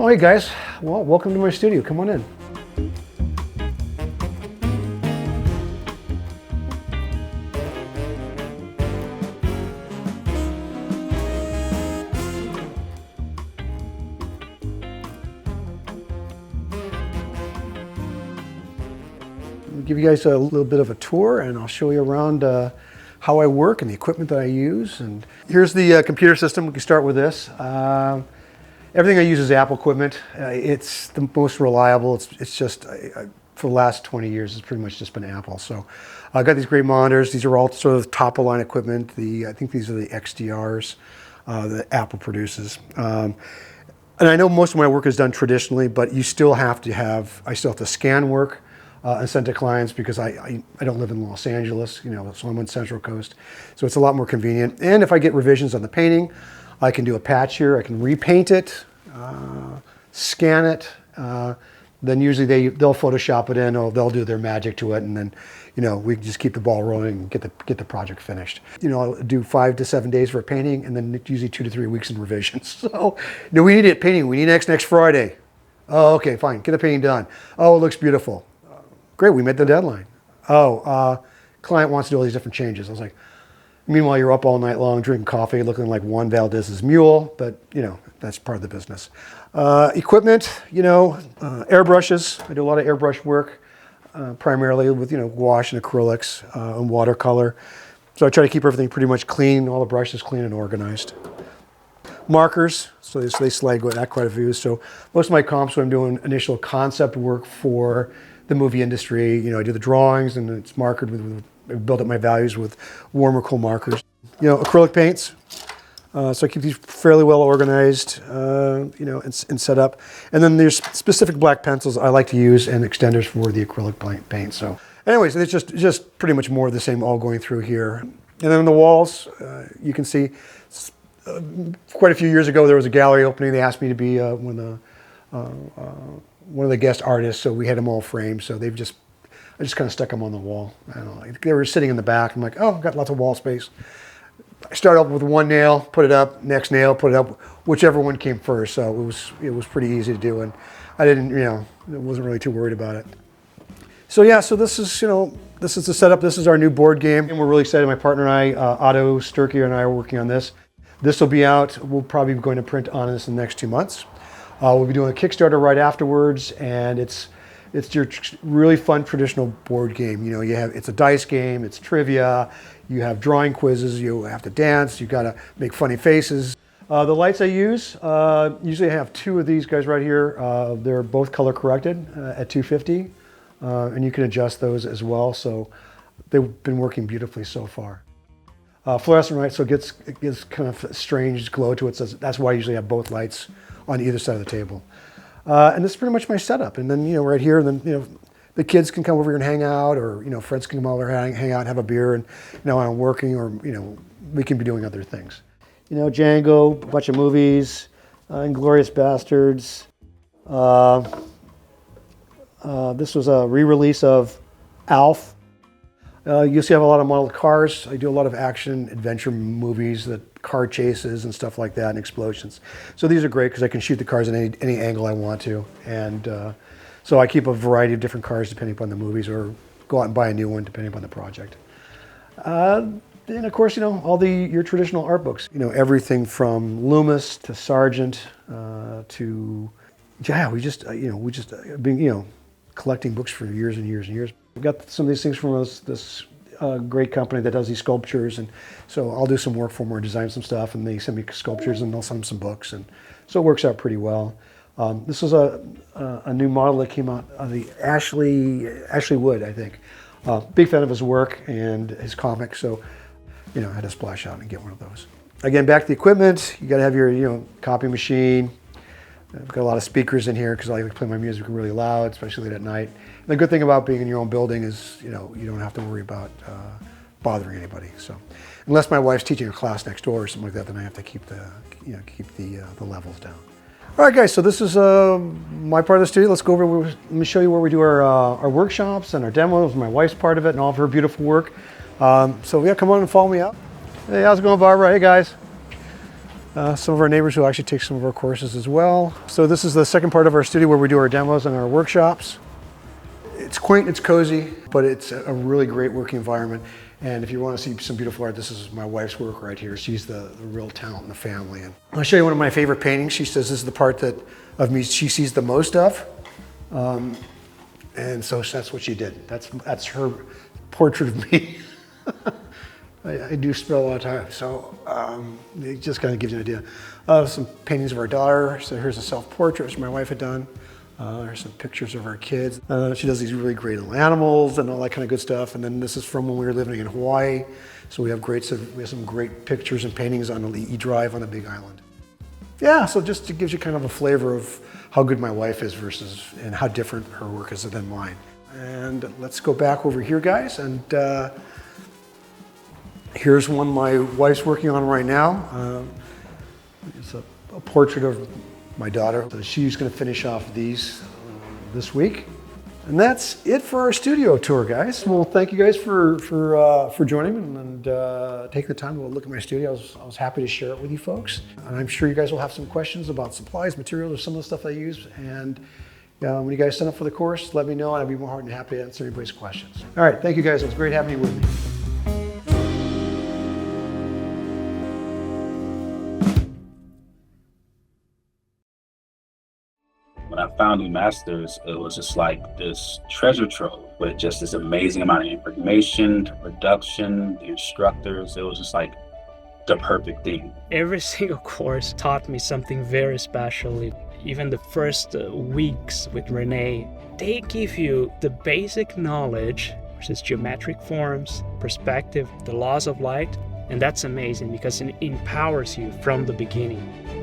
Oh, hey guys. Well, welcome to my studio. Come on in. I'll give you guys a little bit of a tour, and I'll show you around how I work and the equipment that I use. And here's the computer system. We can start with this. Everything I use is Apple equipment. It's the most reliable. It's just, for the last 20 years, it's pretty much just been Apple. So I've got these great monitors. These are all sort of top of line equipment. I think these are the XDRs that Apple produces. And I know most of my work is done traditionally, but you still have to I still have to scan work and send to clients because I don't live in Los Angeles, so I'm on Central Coast. So it's a lot more convenient. And if I get revisions on the painting, I can do a patch here. I can repaint it, scan it. Then usually they'll Photoshop it in, or they'll do their magic to it, and then we can just keep the ball rolling and get the project finished. I'll do 5 to 7 days for a painting, and then usually 2 to 3 weeks in revisions. So we need it painting. We need next Friday. Oh, okay, fine. Get the painting done. Oh, it looks beautiful. Great, we met the deadline. Oh, client wants to do all these different changes. I was like, meanwhile, you're up all night long drinking coffee, looking like Juan Valdez's mule, but that's part of the business. Equipment, airbrushes. I do a lot of airbrush work, primarily with gouache and acrylics and watercolor. So I try to keep everything pretty much clean, all the brushes clean and organized. Markers, so they slide that quite a few. So most of my comps, when I'm doing initial concept work for the movie industry, I do the drawings and it's markered I build up my values with warm or cool markers. Acrylic paints. So I keep these fairly well organized, and set up. And then there's specific black pencils I like to use and extenders for the acrylic paint. So anyways, it's just pretty much more of the same all going through here. And then on the walls, you can see quite a few years ago there was a gallery opening. They asked me to be one of the guest artists, so we had them all framed. So I just kind of stuck them on the wall. I don't know, they were sitting in the back. I'm like, oh, I've got lots of wall space. I started up with one nail, put it up, next nail, put it up, whichever one came first. So it was pretty easy to do, and I didn't, wasn't really too worried about it. So yeah, so this is the setup. This is our new board game, and we're really excited. My partner and I, Otto Sturkey and I, are working on this. This will be out. We'll probably be going to print on this in the next 2 months. We'll be doing a Kickstarter right afterwards, and it's your really fun traditional board game. It's a dice game, it's trivia, you have drawing quizzes, you have to dance, you gotta make funny faces. The lights I use, usually I have 2 of these guys right here. They're both color corrected at 250, and you can adjust those as well. So they've been working beautifully so far. Fluorescent light, so it gets kind of a strange glow to it. So that's why I usually have both lights on either side of the table. And this is pretty much my setup. And then, right here, and then, the kids can come over here and hang out, or, friends can come over and hang out and have a beer, and, I'm working, or, we can be doing other things. Django, a bunch of movies, Inglourious Bastards. This was a re-release of Alf. You'll see I have a lot of modeled cars. I do a lot of action adventure movies, car chases and stuff like that, and explosions. So these are great because I can shoot the cars at any angle I want to. And so I keep a variety of different cars depending upon the movies, or go out and buy a new one depending upon the project. And of course, all your traditional art books. Everything from Loomis to Sargent we just been collecting books for years and years and years. I've got some of these things from this great company that does these sculptures, and so I'll do some work for them or design some stuff, and they send me sculptures, and they'll send them some books, and so it works out pretty well. This was a new model that came out of the Ashley Wood, I think. Big fan of his work and his comics, so I had to splash out and get one of those. Again, back to the equipment. You got to have your copy machine. I've got a lot of speakers in here because I like to play my music really loud, especially late at night. And the good thing about being in your own building is, you don't have to worry about bothering anybody. So, unless my wife's teaching a class next door or something like that, then I have to keep the levels down. All right, guys. So this is my part of the studio. Let's go over. Let me show you where we do our workshops and our demos. My wife's part of it and all of her beautiful work. So yeah, come on and follow me out. Hey, how's it going, Barbara? Hey, guys. Some of our neighbors who actually take some of our courses as well. So this is the second part of our studio where we do our demos and our workshops. It's quaint, it's cozy, but it's a really great working environment. And if you want to see some beautiful art, this is my wife's work right here. She's the real talent in the family. And I'll show you one of my favorite paintings. She says this is the part of me she sees the most of. And so that's what she did. That's her portrait of me. I do spend a lot of time, so it just kind of gives you an idea. Some paintings of our daughter. So here's a self-portrait which my wife had done. There's some pictures of our kids. She does these really great little animals and all that kind of good stuff. And then this is from when we were living in Hawaii. So we have some great pictures and paintings on the E-Drive on the Big Island. Yeah, so just it gives you kind of a flavor of how good my wife is and how different her work is than mine. And let's go back over here, guys. And here's one my wife's working on right now. It's a portrait of my daughter. So she's going to finish off these this week. And that's it for our studio tour, guys. Well, thank you guys for joining me and taking the time to look at my studio. I was happy to share it with you folks. And I'm sure you guys will have some questions about supplies, materials, or some of the stuff I use. And when you guys sign up for the course, let me know, and I'd be more than happy to answer anybody's questions. All right, thank you guys. It was great having you with me. When I found eMasters, it was just like this treasure trove with just this amazing amount of information, the production, the instructors. It was just like the perfect thing. Every single course taught me something very special. Even the first weeks with Renee, they give you the basic knowledge, which is geometric forms, perspective, the laws of light, and that's amazing because it empowers you from the beginning.